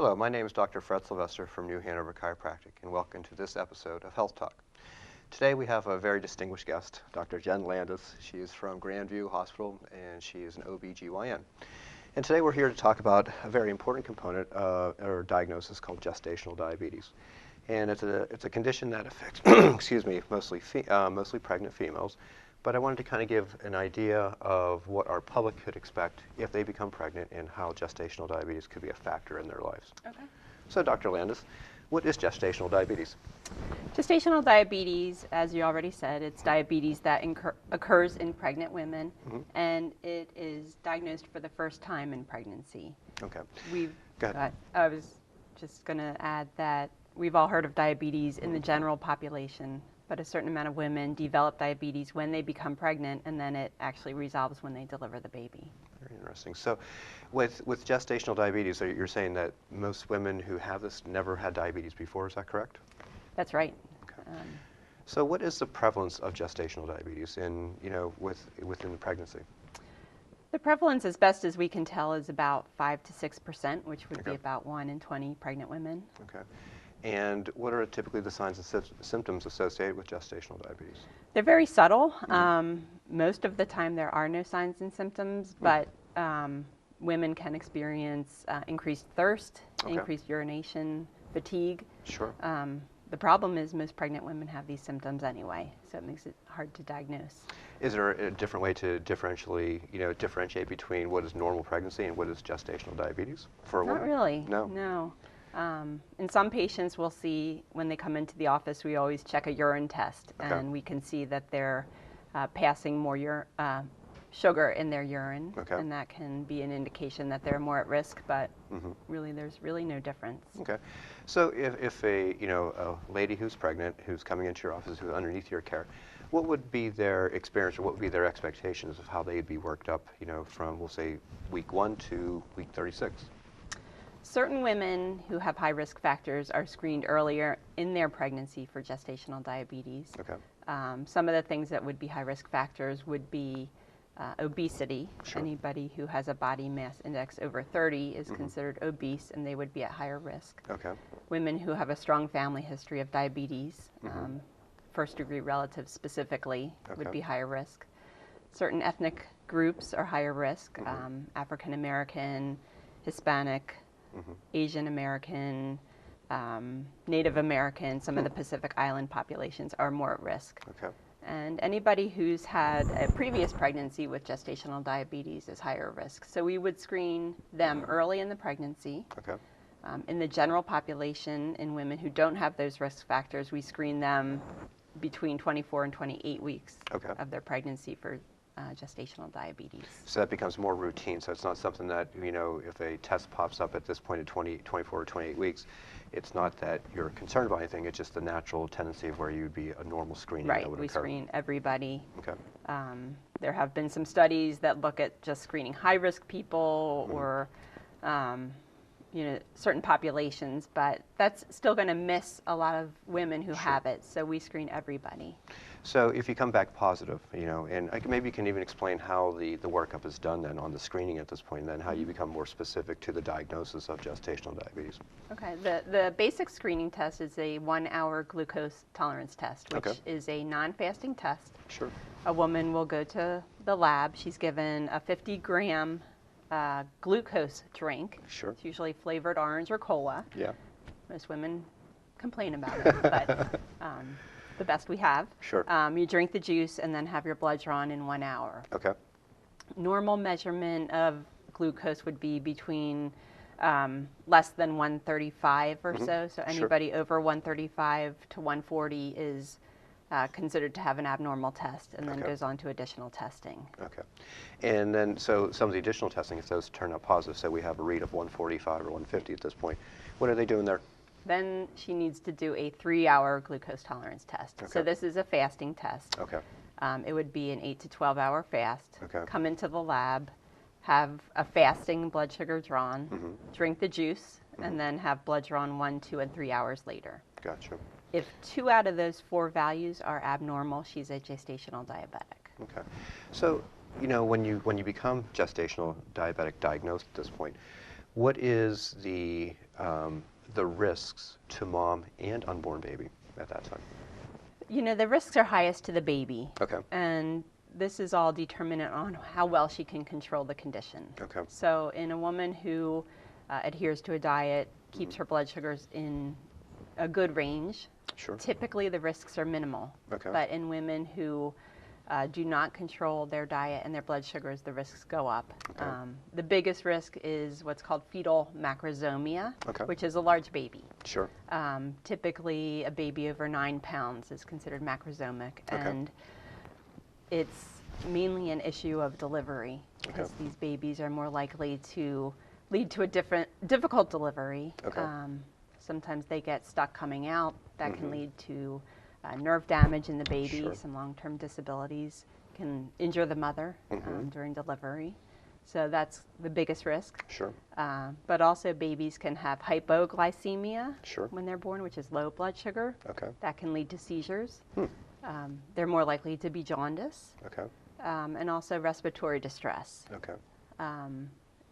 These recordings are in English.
Hello, my name is Dr. Fred Sylvester from New Hanover Chiropractic, and welcome to this episode of Health Talk. Today we have a very distinguished guest, Dr. Jen Landis. She is from Grandview Hospital, and she is an OBGYN. And today we're here to talk about a very important component or diagnosis called gestational diabetes. And it's a condition that affects, excuse me, mostly pregnant females. But I wanted to kind of give an idea of what our public could expect if they become pregnant and how gestational diabetes could be a factor in their lives. Okay. So Dr. Landis, what is gestational diabetes? Gestational diabetes, as you already said, it's diabetes that occurs in pregnant women, and it is diagnosed for the first time in pregnancy. Okay. Go ahead. I was just going to add that we've all heard of diabetes in the general population, but a certain amount of women develop diabetes when they become pregnant, and then it actually resolves when they deliver the baby. Very interesting. So with gestational diabetes, you're saying that most women who have this never had diabetes before, is that correct? That's right. Okay. So what is the prevalence of gestational diabetes within the pregnancy? The prevalence, as best as we can tell, is about 5 to 6%, which would Okay. be about 1 in 20 pregnant women. Okay. And what are typically the signs and symptoms associated with gestational diabetes? They're very subtle. Most of the time there are no signs and symptoms, but women can experience increased thirst, Okay. increased urination, fatigue. Sure. The problem is most pregnant women have these symptoms anyway, so it makes it hard to diagnose. Is there a different way to differentiate between what is normal pregnancy and what is gestational diabetes for a woman? Not really. No. No. In some patients, we'll see when they come into the office, we always check a urine test, Okay. and we can see that they're passing more sugar in their urine, Okay. and that can be an indication that they're more at risk, but really there's really no difference. Okay. So if a lady who's pregnant, who's coming into your office, who's underneath your care, what would be their experience or what would be their expectations of how they'd be worked up, from, we'll say, week 1 to week 36? Certain women who have high risk factors are screened earlier in their pregnancy for gestational diabetes. Okay. Some of the things that would be high risk factors would be obesity. Sure. Anybody who has a body mass index over 30 is considered obese, and they would be at higher risk. Okay. Women who have a strong family history of diabetes, first degree relatives specifically, would Okay. be higher risk. Certain ethnic groups are higher risk, African American, Hispanic, Asian American, Native American, some of the Pacific Island populations are more at risk. Okay. And anybody who's had a previous pregnancy with gestational diabetes is higher risk. So we would screen them early in the pregnancy. Okay. In the general population, in women who don't have those risk factors, we screen them between 24 and 28 weeks Okay. of their pregnancy for gestational diabetes. So that becomes more routine. So it's not something that, if a test pops up at this point at 24 or 28 weeks, it's not that you're concerned about anything. It's just the natural tendency of where you'd be a normal screening that would We occur. screen everybody. Okay. There have been some studies that look at just screening high-risk people or certain populations, but that's still going to miss a lot of women who have it, so we screen everybody. So if you come back positive, and maybe you can even explain how the workup is done then on the screening at this point, and then how you become more specific to the diagnosis of gestational diabetes. Okay, the basic screening test is a 1-hour glucose tolerance test, which is a non-fasting test. Sure. A woman will go to the lab. She's given a 50-gram glucose drink. Sure. It's usually flavored orange or cola. Yeah. Most women complain about it, but the best we have. Sure. You drink the juice and then have your blood drawn in 1 hour. Okay. Normal measurement of glucose would be between less than 135 or so. So anybody over 135 to 140 is considered to have an abnormal test, and then goes on to additional testing. Okay. And then, so some of the additional testing, if those turn out positive, say we have a read of 145 or 150 at this point, what are they doing there? Then she needs to do a 3-hour glucose tolerance test. Okay. So this is a fasting test. Okay. It would be an 8 to 12-hour fast. Okay. Come into the lab, have a fasting blood sugar drawn, drink the juice, and then have blood drawn 1, 2, and 3 hours later. Gotcha. If 2 out of those 4 values are abnormal, she's a gestational diabetic. Okay. So, when you become gestational diabetic diagnosed at this point, What is the risks to mom and unborn baby at that time? You know, the risks are highest to the baby. Okay. And this is all determinant on how well she can control the condition. Okay. So in a woman who adheres to a diet, keeps her blood sugars in a good range, Sure. typically the risks are minimal. Okay. But in women who do not control their diet and their blood sugars, the risks go up. Okay. The biggest risk is what's called fetal macrosomia, Okay. which is a large baby. Sure. Typically, a baby over 9 pounds is considered macrosomic, Okay. and it's mainly an issue of delivery because Okay. these babies are more likely to lead to a difficult delivery. Okay. Sometimes they get stuck coming out. That Mm-hmm. can lead to nerve damage in the baby. Sure. Some long-term disabilities can injure the mother Mm-hmm. during delivery. So that's the biggest risk. Sure. But also babies can have hypoglycemia Sure. when they're born, which is low blood sugar. Okay. That can lead to seizures. Hmm. They're more likely to be jaundice, Okay. and also respiratory distress. Okay.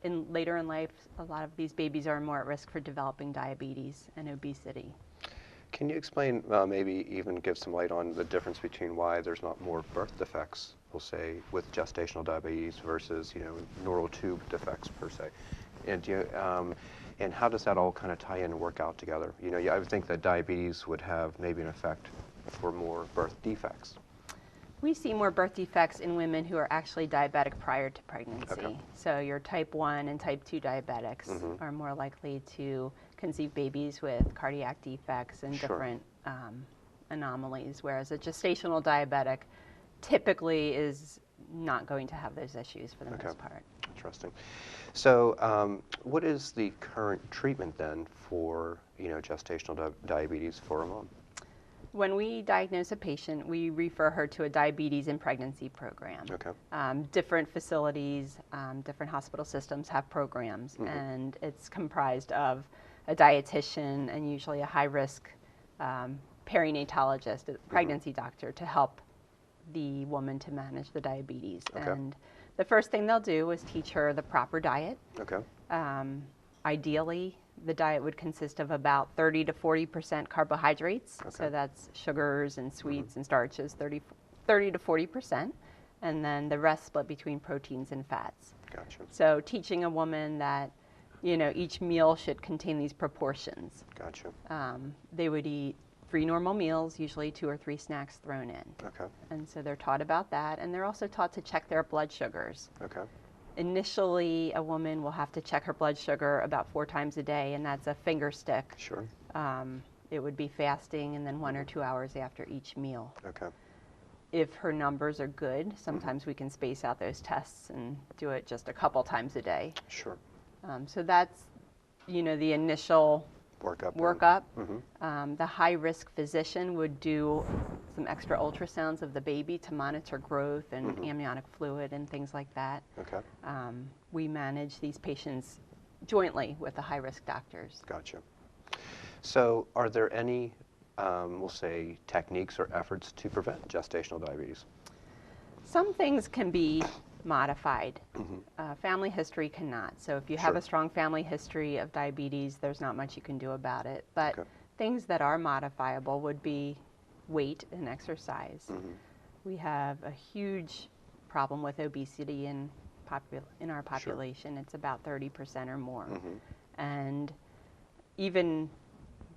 Later in life, a lot of these babies are more at risk for developing diabetes and obesity. Can you explain, maybe even give some light on the difference between why there's not more birth defects, we'll say, with gestational diabetes versus, neural tube defects per se? And how does that all kind of tie in and work out together? I would think that diabetes would have maybe an effect for more birth defects. We see more birth defects in women who are actually diabetic prior to pregnancy. Okay. So your type 1 and type 2 diabetics Mm-hmm. are more likely to conceive babies with cardiac defects and Sure. different anomalies, whereas a gestational diabetic typically is not going to have those issues for the Okay. most part. Interesting. So what is the current treatment then for, gestational diabetes for a mom? When we diagnose a patient, we refer her to a diabetes and pregnancy program. Okay. Different facilities, different hospital systems have programs, Mm-hmm. and it's comprised of a dietitian and usually a high-risk perinatologist, a pregnancy doctor, to help the woman to manage the diabetes. Okay. And the first thing they'll do is teach her the proper diet. Okay. Ideally, the diet would consist of about 30 to 40% carbohydrates. Okay. So that's sugars and sweets and starches, 30 to 40%. And then the rest split between proteins and fats. Gotcha. So teaching a woman that, each meal should contain these proportions. Gotcha. They would eat 3 normal meals, usually 2 or 3 snacks thrown in. Okay. And so they're taught about that. And they're also taught to check their blood sugars. Okay. Initially, a woman will have to check her blood sugar about 4 times a day, and that's a finger stick. Sure. It would be fasting and then 1 or 2 hours after each meal. Okay. If her numbers are good, sometimes we can space out those tests and do it just a couple times a day. Sure. So that's, the initial Workup. workup. The high-risk physician would do some extra ultrasounds of the baby to monitor growth and amniotic fluid and things like that. Okay. We manage these patients jointly with the high-risk doctors. Gotcha. So are there any, we'll say, techniques or efforts to prevent gestational diabetes? Some things can be modified. Family history cannot. So if you have Sure. a strong family history of diabetes, there's not much you can do about it. But Okay. things that are modifiable would be weight and exercise. We have a huge problem with obesity in our population. It's about 30% or more. And even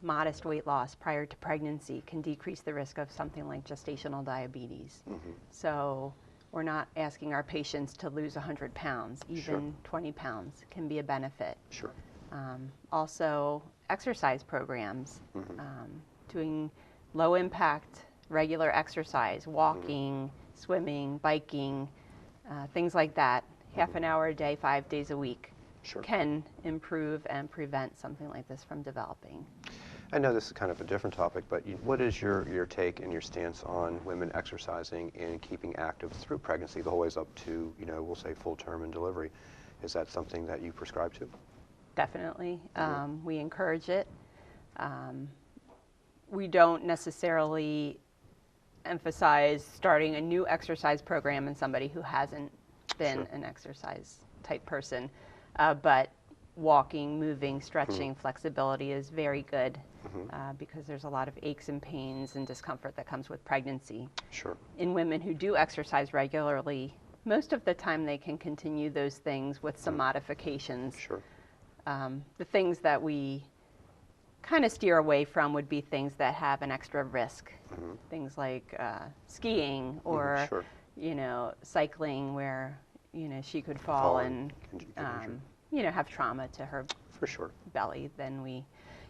modest weight loss prior to pregnancy can decrease the risk of something like gestational diabetes. So we're not asking our patients to lose 100 pounds. Even 20 pounds can be a benefit. Sure. Also, exercise programs, doing low impact, regular exercise, walking, swimming, biking, things like that, half an hour a day, 5 days a week, Sure. can improve and prevent something like this from developing. I know this is kind of a different topic, but what is your take and your stance on women exercising and keeping active through pregnancy, the whole ways up to, we'll say full term and delivery? Is that something that you prescribe to? Definitely. We encourage it. We don't necessarily emphasize starting a new exercise program in somebody who hasn't been Sure. an exercise type person. But walking, moving, stretching, flexibility is very good because there's a lot of aches and pains and discomfort that comes with pregnancy. Sure. In women who do exercise regularly, most of the time they can continue those things with some modifications. Sure. The things that we kind of steer away from would be things that have an extra risk. Things like skiing or, Sure. cycling where, she could fall and, injure. have trauma to her For sure. belly. Then we,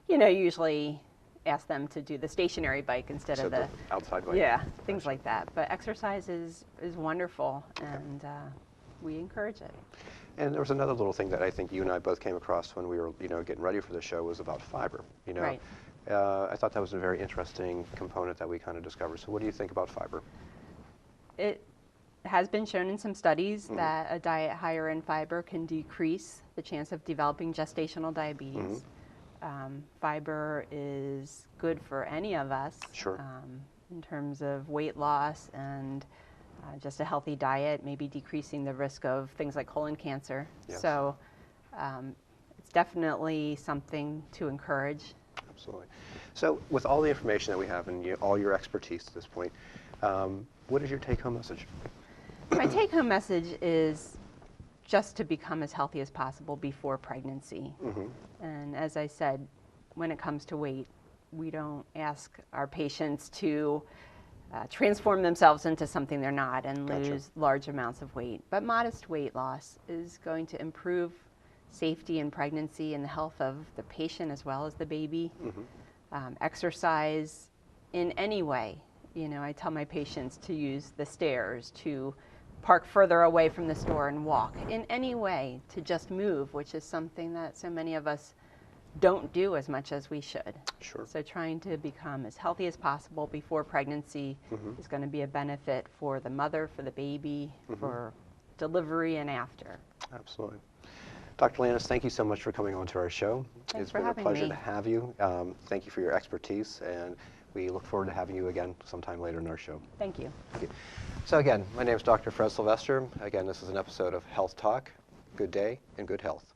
usually ask them to do the stationary bike instead So of the outside bike. yeah, things like that. But exercise is wonderful, and we encourage it. And there was another little thing that I think you and I both came across when we were, getting ready for the show was about fiber. Right. I thought that was a very interesting component that we kind of discovered. So what do you think about fiber? It has been shown in some studies that a diet higher in fiber can decrease the chance of developing gestational diabetes. Fiber is good for any of us. Sure. In terms of weight loss and just a healthy diet, maybe decreasing the risk of things like colon cancer. Yes. So it's definitely something to encourage. Absolutely. So with all the information that we have and all your expertise at this point, what is your take-home message? My take-home message is just to become as healthy as possible before pregnancy. And as I said, when it comes to weight, we don't ask our patients to transform themselves into something they're not and lose large amounts of weight. But modest weight loss is going to improve safety in pregnancy and the health of the patient as well as the baby. Exercise in any way. I tell my patients to use the stairs, to park further away from the store and walk in any way, to just move, which is something that so many of us don't do as much as we should. Sure. So trying to become as healthy as possible before pregnancy is going to be a benefit for the mother, for the baby, for delivery and after. Absolutely. Dr. Landis, thank you so much for coming on to our show. Thanks It's for been a having pleasure me. to have you. Thank you for your expertise, and we look forward to having you again sometime later in our show. Thank you. Thank you. So again, my name is Dr. Fred Sylvester. Again, this is an episode of Health Talk. Good day and good health.